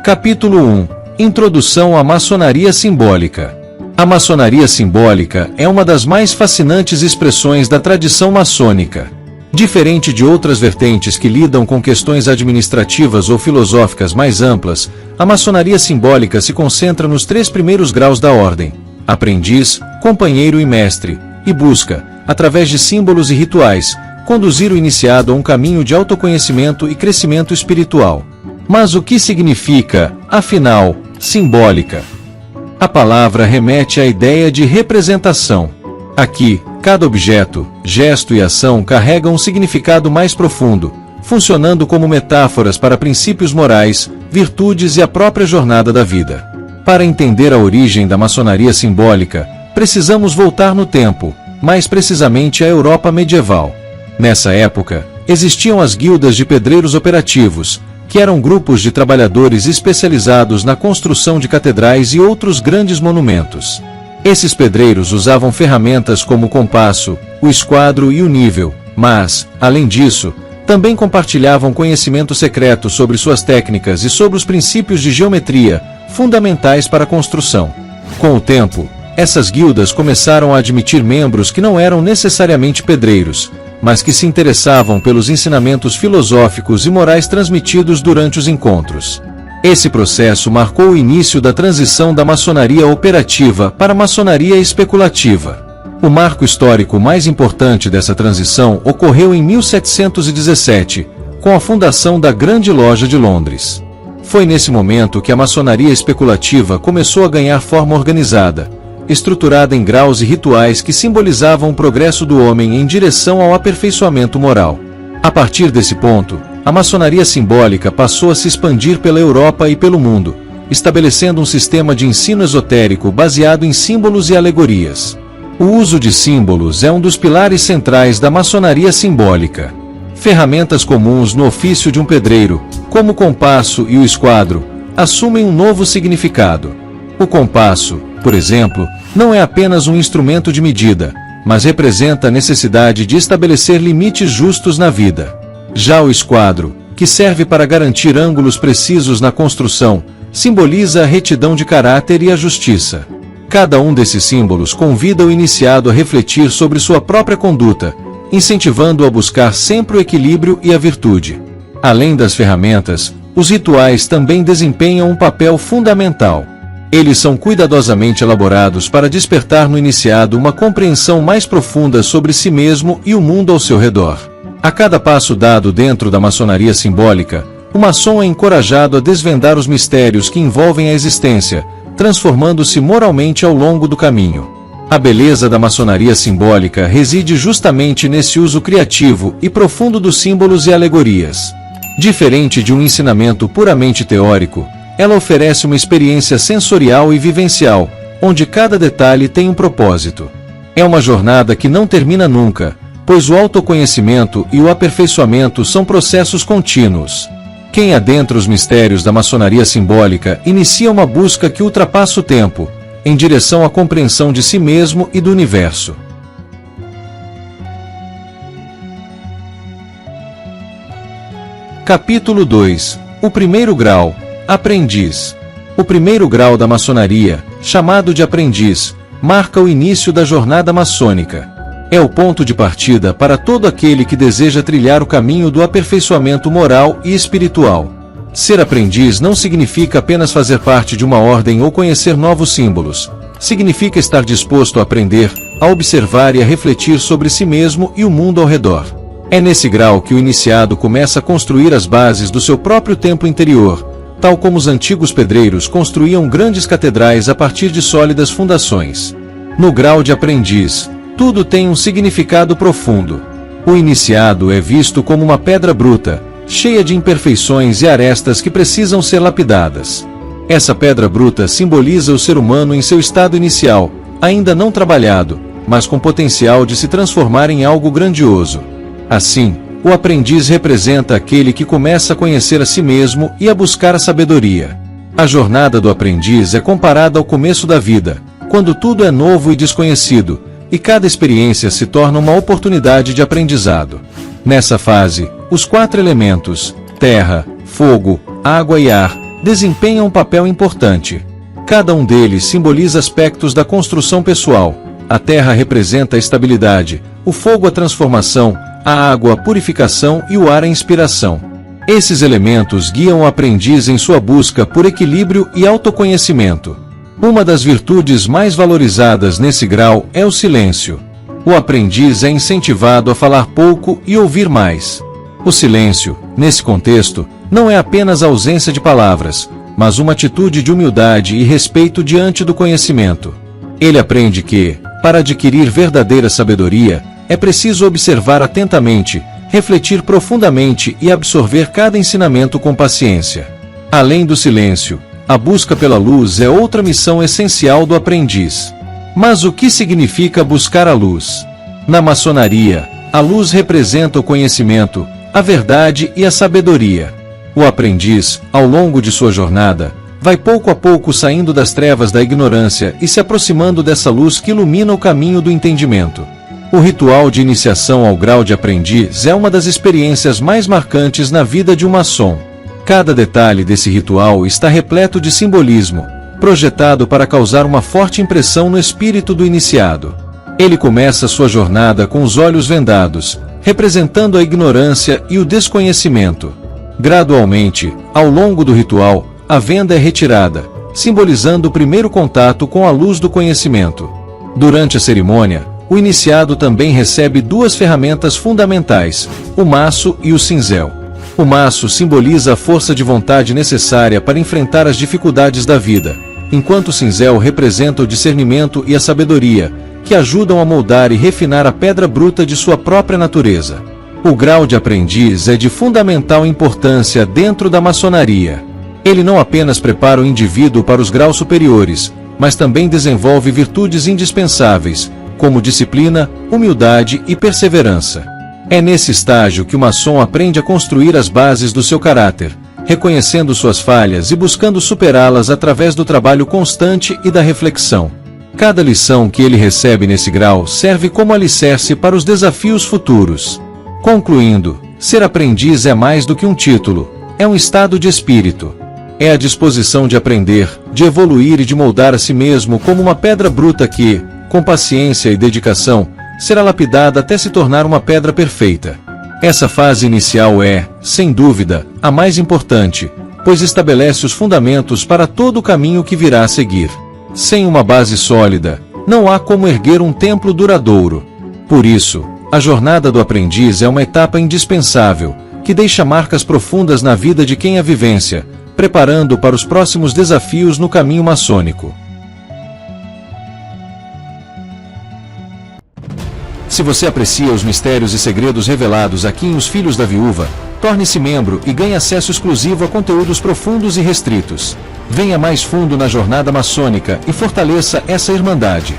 Capítulo 1. Introdução à maçonaria simbólica. A maçonaria simbólica é uma das mais fascinantes expressões da tradição maçônica. Diferente de outras vertentes que lidam com questões administrativas ou filosóficas mais amplas, a maçonaria simbólica se concentra nos 3 primeiros graus da ordem: aprendiz, companheiro e mestre, e busca, através de símbolos e rituais, conduzir o iniciado a um caminho de autoconhecimento e crescimento espiritual. Mas o que significa, afinal, simbólica? A palavra remete à ideia de representação. Aqui, cada objeto, gesto e ação carregam um significado mais profundo, funcionando como metáforas para princípios morais, virtudes e a própria jornada da vida. Para entender a origem da maçonaria simbólica, precisamos voltar no tempo, mais precisamente à Europa medieval. Nessa época, existiam as guildas de pedreiros operativos, que eram grupos de trabalhadores especializados na construção de catedrais e outros grandes monumentos. Esses pedreiros usavam ferramentas como o compasso, o esquadro e o nível, mas, além disso, também compartilhavam conhecimento secreto sobre suas técnicas e sobre os princípios de geometria, fundamentais para a construção. Com o tempo, essas guildas começaram a admitir membros que não eram necessariamente pedreiros, mas que se interessavam pelos ensinamentos filosóficos e morais transmitidos durante os encontros. Esse processo marcou o início da transição da maçonaria operativa para a maçonaria especulativa. O marco histórico mais importante dessa transição ocorreu em 1717, com a fundação da Grande Loja de Londres. Foi nesse momento que a maçonaria especulativa começou a ganhar forma organizada, estruturada em graus e rituais que simbolizavam o progresso do homem em direção ao aperfeiçoamento moral. A partir desse ponto, a maçonaria simbólica passou a se expandir pela Europa e pelo mundo, estabelecendo um sistema de ensino esotérico baseado em símbolos e alegorias. O uso de símbolos é um dos pilares centrais da maçonaria simbólica. Ferramentas comuns no ofício de um pedreiro, como o compasso e o esquadro, assumem um novo significado. O compasso, por exemplo, não é apenas um instrumento de medida, mas representa a necessidade de estabelecer limites justos na vida. Já o esquadro, que serve para garantir ângulos precisos na construção, simboliza a retidão de caráter e a justiça. Cada um desses símbolos convida o iniciado a refletir sobre sua própria conduta, incentivando-o a buscar sempre o equilíbrio e a virtude. Além das ferramentas, os rituais também desempenham um papel fundamental. Eles são cuidadosamente elaborados para despertar no iniciado uma compreensão mais profunda sobre si mesmo e o mundo ao seu redor. A cada passo dado dentro da maçonaria simbólica, o maçom é encorajado a desvendar os mistérios que envolvem a existência, transformando-se moralmente ao longo do caminho. A beleza da maçonaria simbólica reside justamente nesse uso criativo e profundo dos símbolos e alegorias. Diferente de um ensinamento puramente teórico, ela oferece uma experiência sensorial e vivencial, onde cada detalhe tem um propósito. É uma jornada que não termina nunca, pois o autoconhecimento e o aperfeiçoamento são processos contínuos. Quem adentra os mistérios da maçonaria simbólica inicia uma busca que ultrapassa o tempo, em direção à compreensão de si mesmo e do universo. Capítulo 2. O primeiro grau. Aprendiz. O primeiro grau da maçonaria, chamado de aprendiz, marca o início da jornada maçônica. É o ponto de partida para todo aquele que deseja trilhar o caminho do aperfeiçoamento moral e espiritual. Ser aprendiz não significa apenas fazer parte de uma ordem ou conhecer novos símbolos. Significa estar disposto a aprender, a observar e a refletir sobre si mesmo e o mundo ao redor. É nesse grau que o iniciado começa a construir as bases do seu próprio templo interior, tal como os antigos pedreiros construíam grandes catedrais a partir de sólidas fundações. No grau de aprendiz, tudo tem um significado profundo. O iniciado é visto como uma pedra bruta, cheia de imperfeições e arestas que precisam ser lapidadas. Essa pedra bruta simboliza o ser humano em seu estado inicial, ainda não trabalhado, mas com potencial de se transformar em algo grandioso. Assim, o aprendiz representa aquele que começa a conhecer a si mesmo e a buscar a sabedoria. A jornada do aprendiz é comparada ao começo da vida, quando tudo é novo e desconhecido, e cada experiência se torna uma oportunidade de aprendizado. Nessa fase, os 4 elementos, terra, fogo, água e ar, desempenham um papel importante. Cada um deles simboliza aspectos da construção pessoal. A terra representa a estabilidade, o fogo a transformação, a água a purificação e o ar a inspiração. Esses elementos guiam o aprendiz em sua busca por equilíbrio e autoconhecimento. Uma das virtudes mais valorizadas nesse grau é o silêncio. O aprendiz é incentivado a falar pouco e ouvir mais. O silêncio, nesse contexto, não é apenas a ausência de palavras, mas uma atitude de humildade e respeito diante do conhecimento. Ele aprende que, para adquirir verdadeira sabedoria, é preciso observar atentamente, refletir profundamente e absorver cada ensinamento com paciência. Além do silêncio, a busca pela luz é outra missão essencial do aprendiz. Mas o que significa buscar a luz? Na maçonaria, a luz representa o conhecimento, a verdade e a sabedoria. O aprendiz, ao longo de sua jornada, vai pouco a pouco saindo das trevas da ignorância e se aproximando dessa luz que ilumina o caminho do entendimento. O ritual de iniciação ao grau de aprendiz é uma das experiências mais marcantes na vida de um maçom. Cada detalhe desse ritual está repleto de simbolismo, projetado para causar uma forte impressão no espírito do iniciado. Ele começa sua jornada com os olhos vendados, representando a ignorância e o desconhecimento. Gradualmente, ao longo do ritual, a venda é retirada, simbolizando o primeiro contato com a luz do conhecimento. Durante a cerimônia, o iniciado também recebe duas ferramentas fundamentais, o maço e o cinzel. O maço simboliza a força de vontade necessária para enfrentar as dificuldades da vida, enquanto o cinzel representa o discernimento e a sabedoria, que ajudam a moldar e refinar a pedra bruta de sua própria natureza. O grau de aprendiz é de fundamental importância dentro da maçonaria. Ele não apenas prepara o indivíduo para os graus superiores, mas também desenvolve virtudes indispensáveis, como disciplina, humildade e perseverança. É nesse estágio que o maçom aprende a construir as bases do seu caráter, reconhecendo suas falhas e buscando superá-las através do trabalho constante e da reflexão. Cada lição que ele recebe nesse grau serve como alicerce para os desafios futuros. Concluindo, ser aprendiz é mais do que um título, é um estado de espírito. É a disposição de aprender, de evoluir e de moldar a si mesmo como uma pedra bruta que, com paciência e dedicação, será lapidada até se tornar uma pedra perfeita. Essa fase inicial é, sem dúvida, a mais importante, pois estabelece os fundamentos para todo o caminho que virá a seguir. Sem uma base sólida, não há como erguer um templo duradouro. Por isso, a jornada do aprendiz é uma etapa indispensável, que deixa marcas profundas na vida de quem a vivencia, preparando para os próximos desafios no caminho maçônico. Se você aprecia os mistérios e segredos revelados aqui em Os Filhos da Viúva, torne-se membro e ganhe acesso exclusivo a conteúdos profundos e restritos. Venha mais fundo na jornada maçônica e fortaleça essa irmandade.